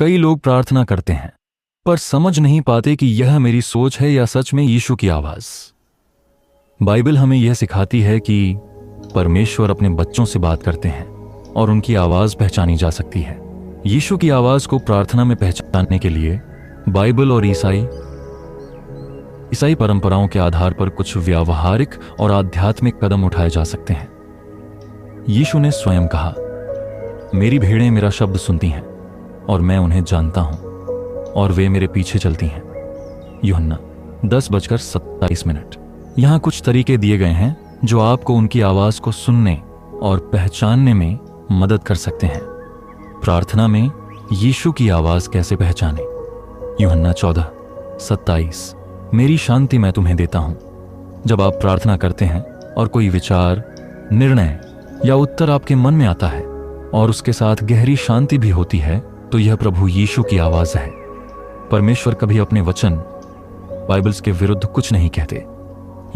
कई लोग प्रार्थना करते हैं पर समझ नहीं पाते कि यह मेरी सोच है या सच में यीशु की आवाज। बाइबल हमें यह सिखाती है कि परमेश्वर अपने बच्चों से बात करते हैं और उनकी आवाज पहचानी जा सकती है। यीशु की आवाज को प्रार्थना में पहचानने के लिए बाइबल और ईसाई परंपराओं के आधार पर कुछ व्यावहारिक और आध्यात्मिक कदम उठाए जा सकते हैं। यीशु ने स्वयं कहा, मेरी भेड़ें मेरा शब्द सुनती हैं और मैं उन्हें जानता हूं और वे मेरे पीछे चलती हैं। यूहन्ना 10:27। यहां कुछ तरीके दिए गए हैं जो आपको उनकी आवाज को सुनने और पहचानने में मदद कर सकते हैं। प्रार्थना में यीशु की आवाज कैसे पहचाने? यूहन्ना 14:27। मेरी शांति मैं तुम्हें देता हूं। जब आप प्रार्थना करते हैं और कोई विचार, निर्णय या उत्तर आपके मन में आता है और उसके साथ गहरी शांति भी होती है, तो यह प्रभु यीशु की आवाज है। परमेश्वर कभी अपने वचन बाइबल्स के विरुद्ध कुछ नहीं कहते।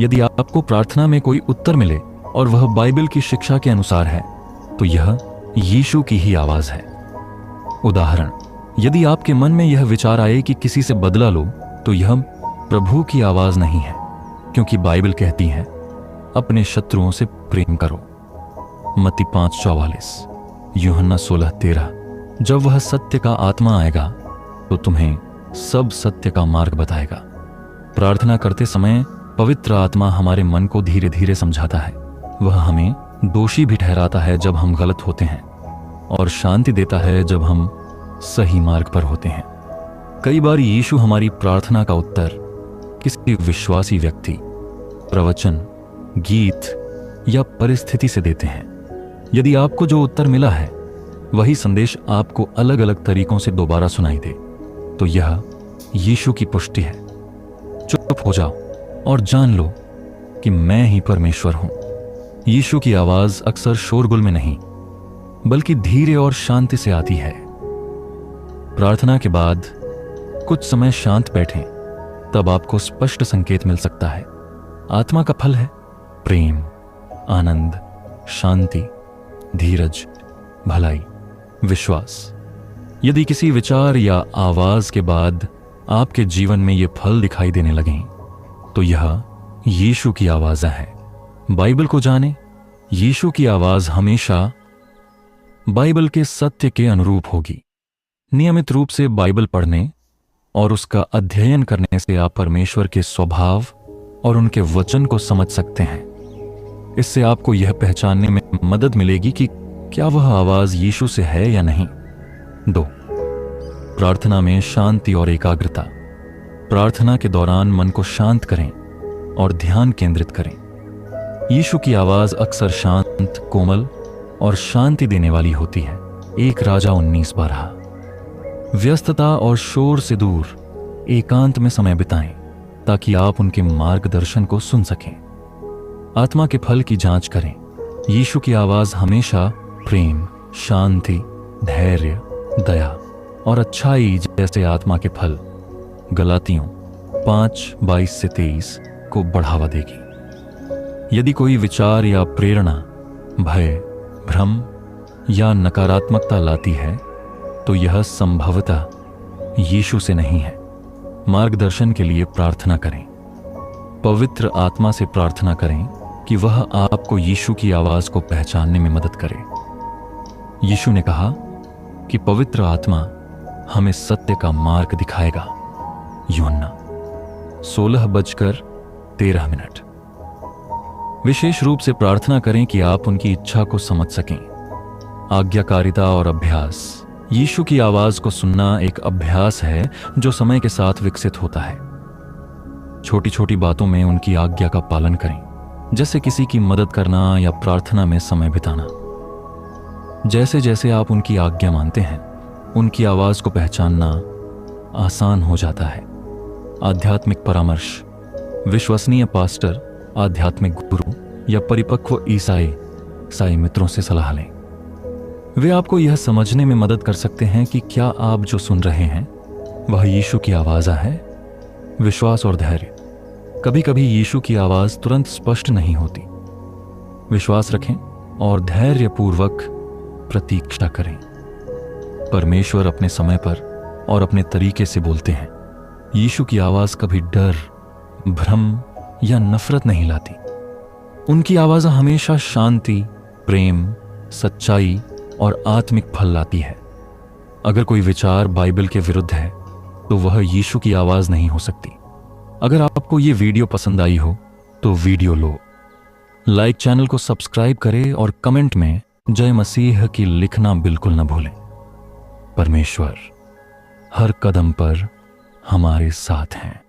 यदि आपको प्रार्थना में कोई उत्तर मिले और वह बाइबल की शिक्षा के अनुसार है, तो यह यीशु की ही आवाज है। उदाहरण, यदि आपके मन में यह विचार आए कि किसी से बदला लो, तो यह प्रभु की आवाज नहीं है, क्योंकि बाइबल कहती है अपने शत्रुओं से प्रेम करो। मत्ती 5:44। यूहन्ना 16:13। जब वह सत्य का आत्मा आएगा तो तुम्हें सब सत्य का मार्ग बताएगा। प्रार्थना करते समय पवित्र आत्मा हमारे मन को धीरे धीरे समझाता है। वह हमें दोषी भी ठहराता है जब हम गलत होते हैं और शांति देता है जब हम सही मार्ग पर होते हैं। कई बार यीशु हमारी प्रार्थना का उत्तर किसी विश्वासी व्यक्ति, प्रवचन, गीत या परिस्थिति से देते हैं। यदि आपको जो उत्तर मिला है वही संदेश आपको अलग अलग तरीकों से दोबारा सुनाई दे, तो यह यीशु की पुष्टि है। चुप हो जाओ और जान लो कि मैं ही परमेश्वर हूं। यीशु की आवाज अक्सर शोरगुल में नहीं, बल्कि धीरे और शांति से आती है। प्रार्थना के बाद कुछ समय शांत बैठें, तब आपको स्पष्ट संकेत मिल सकता है। आत्मा का फल है प्रेम, आनंद, शांति, धीरज, भलाई, विश्वास। यदि किसी विचार या आवाज के बाद आपके जीवन में ये फल दिखाई देने लगें, तो यह यीशु की आवाज है। बाइबल को जाने। यीशु की आवाज हमेशा बाइबल के सत्य के अनुरूप होगी। नियमित रूप से बाइबल पढ़ने और उसका अध्ययन करने से आप परमेश्वर के स्वभाव और उनके वचन को समझ सकते हैं। इससे आपको यह पहचानने में मदद मिलेगी कि क्या वह आवाज यीशु से है या नहीं। 2. प्रार्थना में शांति और एकाग्रता। प्रार्थना के दौरान मन को शांत करें और ध्यान केंद्रित करें। यीशु की आवाज अक्सर शांत, कोमल और शांति देने वाली होती है। 1 राजा 19:12। व्यस्तता और शोर से दूर एकांत में समय बिताएं ताकि आप उनके मार्गदर्शन को सुन सकें। आत्मा के फल की जांच करें। यीशु की आवाज हमेशा प्रेम, शांति, धैर्य, दया और अच्छाई जैसे आत्मा के फल गलातियों 5:22-23 को बढ़ावा देगी। यदि कोई विचार या प्रेरणा भय, भ्रम या नकारात्मकता लाती है, तो यह संभवतः यीशु से नहीं है। मार्गदर्शन के लिए प्रार्थना करें। पवित्र आत्मा से प्रार्थना करें कि वह आपको यीशु की आवाज को पहचानने में मदद करे। यीशु ने कहा कि पवित्र आत्मा हमें सत्य का मार्ग दिखाएगा। यूहन्ना 16:13। विशेष रूप से प्रार्थना करें कि आप उनकी इच्छा को समझ सकें। आज्ञाकारिता और अभ्यास। यीशु की आवाज को सुनना एक अभ्यास है जो समय के साथ विकसित होता है। छोटी छोटी बातों में उनकी आज्ञा का पालन करें, जैसे किसी की मदद करना या प्रार्थना में समय बिताना। जैसे जैसे आप उनकी आज्ञा मानते हैं, उनकी आवाज को पहचानना आसान हो जाता है। आध्यात्मिक परामर्श। विश्वसनीय पास्टर, आध्यात्मिक गुरु या परिपक्व ईसाई मित्रों से सलाह लें। वे आपको यह समझने में मदद कर सकते हैं कि क्या आप जो सुन रहे हैं वह यीशु की आवाज है। विश्वास और धैर्य। कभी कभी यीशु की आवाज तुरंत स्पष्ट नहीं होती। विश्वास रखें और धैर्यपूर्वक प्रतीक्षा करें। परमेश्वर अपने समय पर और अपने तरीके से बोलते हैं। यीशु की आवाज कभी डर, भ्रम या नफरत नहीं लाती। उनकी आवाज हमेशा शांति, प्रेम, सच्चाई और आत्मिक फल लाती है। अगर कोई विचार बाइबल के विरुद्ध है तो वह यीशु की आवाज नहीं हो सकती। अगर आपको ये वीडियो पसंद आई हो तो वीडियो लो, लाइक, चैनल को सब्सक्राइब करें और कमेंट में जय मसीह की लिखना बिल्कुल न भूलें। परमेश्वर हर कदम पर हमारे साथ हैं।